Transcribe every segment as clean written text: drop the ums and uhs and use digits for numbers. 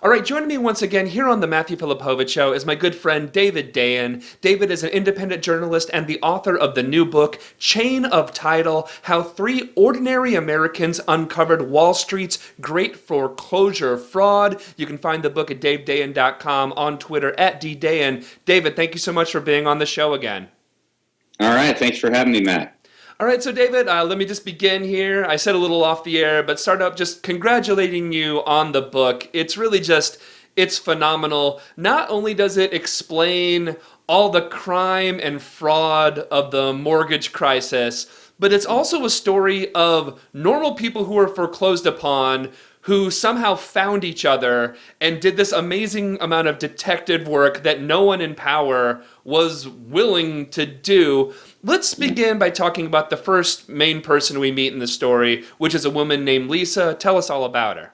All right, joining me once again here on the Matthew Filipowicz Show is my good friend David Dayen. David is an independent journalist and the author of the new book, Chain of Title: How Three Ordinary Americans Uncovered Wall Street's Great Foreclosure Fraud. You can find the book at davedayen.com, on Twitter at ddayen. David, thank you so much for being on the show again. All right, thanks for having me, Matt. All right, so David, let me just begin here. I said a little off the air, but start up just congratulating you on the book. It's really just, it's phenomenal. Not only does it explain all the crime and fraud of the mortgage crisis, but it's also a story of normal people who were foreclosed upon who somehow found each other and did this amazing amount of detective work that no one in power was willing to do. Let's begin by talking about the first main person we meet in the story, which is a woman named Lisa. Tell us all about her.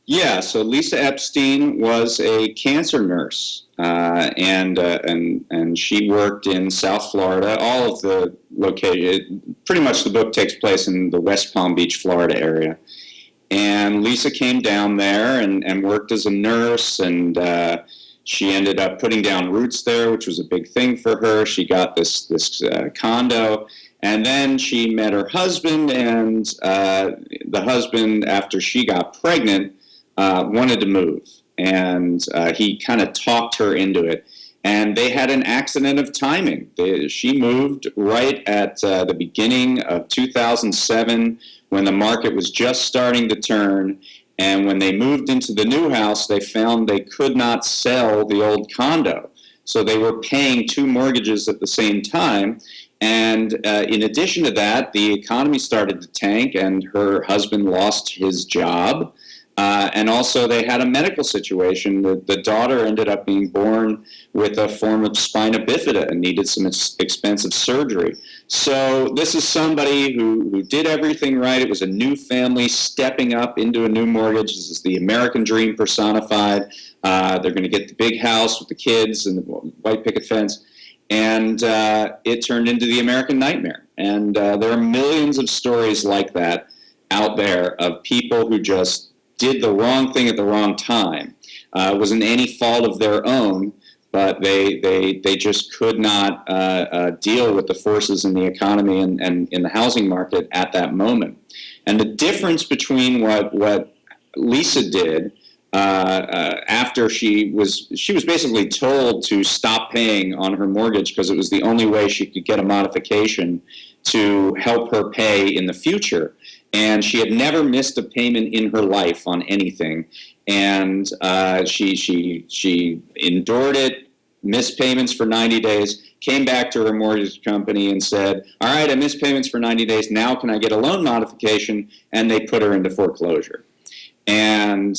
Yeah, so Lisa Epstein was a cancer nurse, and she worked in South Florida. All of the location, pretty much the book takes place in the West Palm Beach, Florida area. And Lisa came down there and worked as a nurse, and she ended up putting down roots there, which was a big thing for her. She got this condo, and then she met her husband, and the husband, after she got pregnant, wanted to move, and he kind of talked her into it. And they had an accident of timing. She moved right at the beginning of 2007, when the market was just starting to turn. And when they moved into the new house, they found they could not sell the old condo. So they were paying two mortgages at the same time. And in addition to that, the economy started to tank, and her husband lost his job. And also they had a medical situation. The daughter ended up being born with a form of spina bifida and needed some expensive surgery. So this is somebody who did everything right. It was a new family stepping up into a new mortgage. This is the American dream personified. They're going to get the big house with the kids and the white picket fence. And it turned into the American nightmare. And there are millions of stories like that out there of people who just did the wrong thing at the wrong time. It wasn't any fault of their own, but they just could not deal with the forces in the economy and in the housing market at that moment. And the difference between what Lisa did after she was basically told to stop paying on her mortgage because it was the only way she could get a modification to help her pay in the future. And she had never missed a payment in her life on anything. And she endured it, missed payments for 90 days, came back to her mortgage company and said, all right, I missed payments for 90 days. Now can I get a loan modification? And they put her into foreclosure. And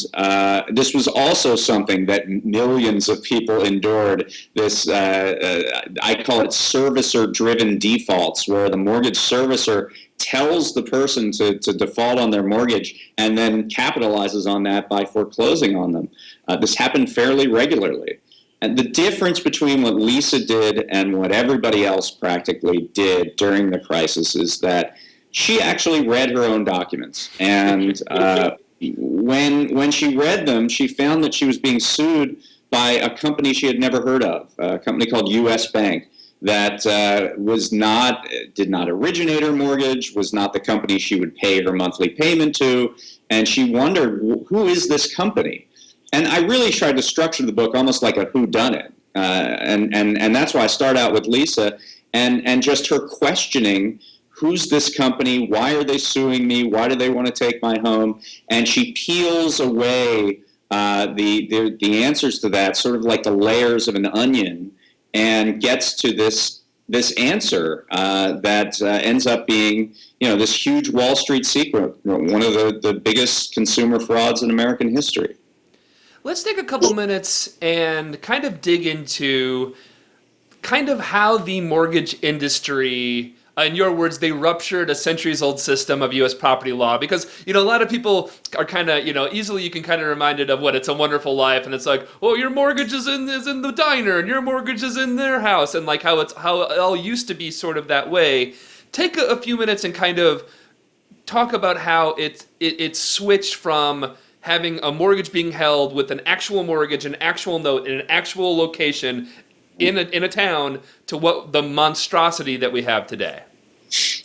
this was also something that millions of people endured, this, I call it servicer-driven defaults, where the mortgage servicer tells the person to default on their mortgage and then capitalizes on that by foreclosing on them. This happened fairly regularly. And the difference between what Lisa did and what everybody else practically did during the crisis is that she actually read her own documents. And when she read them, she found that she was being sued by a company she had never heard of, a company called U.S. Bank, that did not originate her mortgage, was not the company she would pay her monthly payment to, and she wondered, who is this company? And I really tried to structure the book almost like a whodunit, and that's why I start out with Lisa, and just her questioning, who's this company? Why are they suing me? Why do they want to take my home? And she peels away the answers to that, sort of like the layers of an onion, and gets to this answer that ends up being, this huge Wall Street secret, one of the biggest consumer frauds in American history. Let's take a couple minutes and kind of dig into kind of how the mortgage industry, in your words, they ruptured a centuries-old system of U.S. property law. Because, a lot of people are kind of, easily you can kind of reminded of what It's a Wonderful Life, and it's like, oh, your mortgage is in the diner, and your mortgage is in their house, and like how it all used to be sort of that way. Take a few minutes and kind of talk about how it switched from having a mortgage being held with an actual mortgage, an actual note, in an actual location in a town to what the monstrosity that we have today?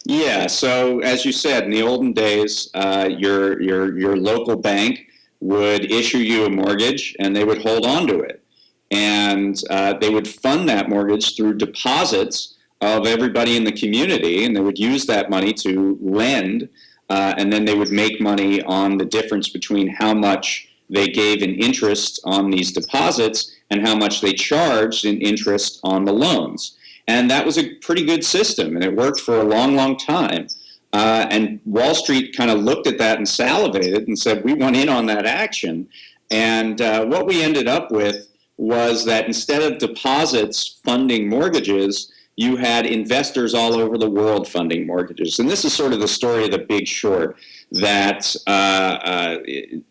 Yeah, so as you said, in the olden days, your local bank would issue you a mortgage and they would hold on to it. And they would fund that mortgage through deposits of everybody in the community, and they would use that money to lend, and then they would make money on the difference between how much they gave in interest on these deposits and how much they charged in interest on the loans. And that was a pretty good system, and it worked for a long, long time. And Wall Street kind of looked at that and salivated and said, we want in on that action. And what we ended up with was that instead of deposits funding mortgages, you had investors all over the world funding mortgages. And this is sort of the story of The Big Short, that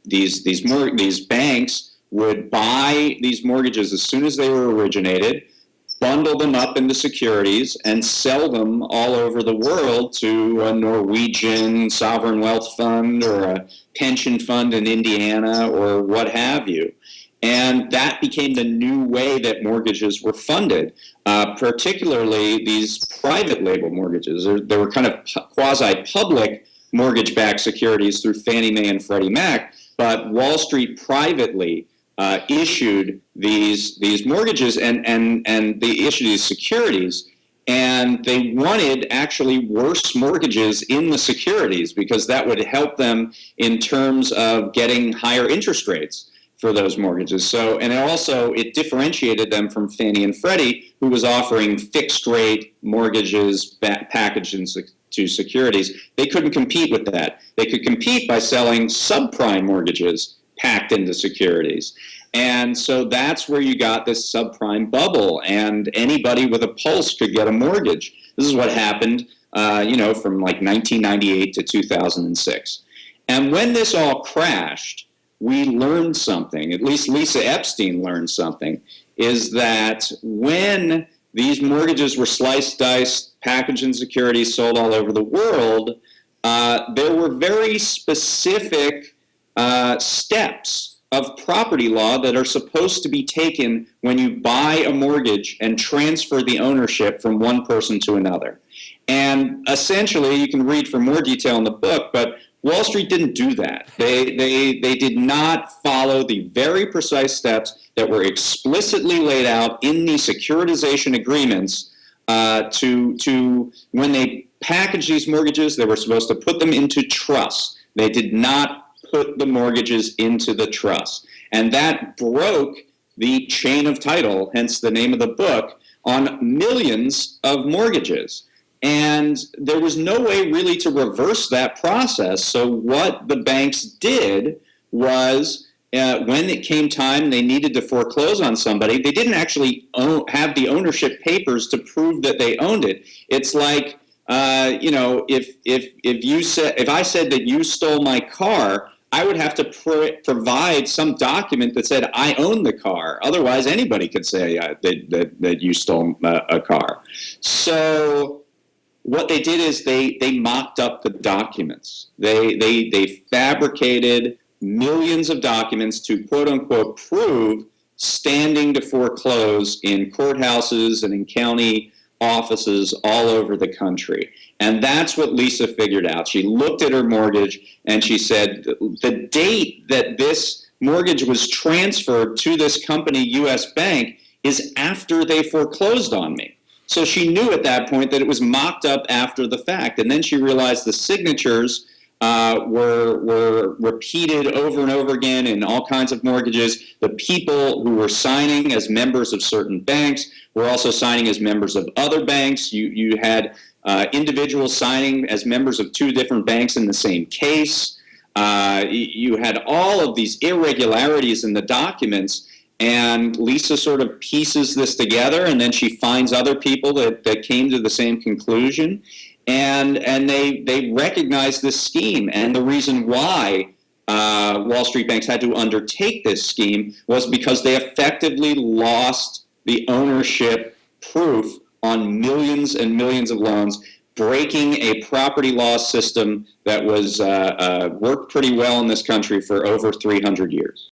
these banks would buy these mortgages as soon as they were originated, bundle them up into securities, and sell them all over the world to a Norwegian sovereign wealth fund or a pension fund in Indiana or what have you. And that became the new way that mortgages were funded, particularly these private label mortgages. There were kind of quasi-public mortgage-backed securities through Fannie Mae and Freddie Mac, but Wall Street privately issued these mortgages and they issued these securities, and they wanted actually worse mortgages in the securities because that would help them in terms of getting higher interest rates for those mortgages. So, and it differentiated them from Fannie and Freddie, who was offering fixed rate mortgages packaged into securities. They couldn't compete with that. They could compete by selling subprime mortgages packed into securities. And so that's where you got this subprime bubble, and anybody with a pulse could get a mortgage. This is what happened, from like 1998 to 2006. And when this all crashed, we learned something, at least Lisa Epstein learned something, is that when these mortgages were sliced, diced, packaged in securities, sold all over the world, there were very specific steps of property law that are supposed to be taken when you buy a mortgage and transfer the ownership from one person to another. And essentially, you can read for more detail in the book, but Wall Street didn't do that. They did not follow the very precise steps that were explicitly laid out in the securitization agreements to when they packaged these mortgages, they were supposed to put them into trusts. They did not put the mortgages into the trust. And that broke the chain of title, hence the name of the book, on millions of mortgages. And there was no way really to reverse that process. So what the banks did was when it came time they needed to foreclose on somebody, they didn't actually have the ownership papers to prove that they owned it. It's like, if I said that you stole my car, I would have to provide some document that said I own the car. Otherwise, anybody could say that you stole a car. So what they did is they mocked up the documents. They fabricated millions of documents to quote unquote prove standing to foreclose in courthouses and in county offices all over the country. And that's what Lisa figured out. She looked at her mortgage and she said, the date that this mortgage was transferred to this company, U.S. Bank, is after they foreclosed on me. So she knew at that point that it was mocked up after the fact. And then she realized the signatures were repeated over and over again in all kinds of mortgages. The people who were signing as members of certain banks were also signing as members of other banks. You had individuals signing as members of two different banks in the same case. You had all of these irregularities in the documents, and Lisa sort of pieces this together, and then she finds other people that came to the same conclusion. And they recognized this scheme, and the reason why Wall Street banks had to undertake this scheme was because they effectively lost the ownership proof on millions and millions of loans breaking a property law system that was worked pretty well in this country for over 300 years.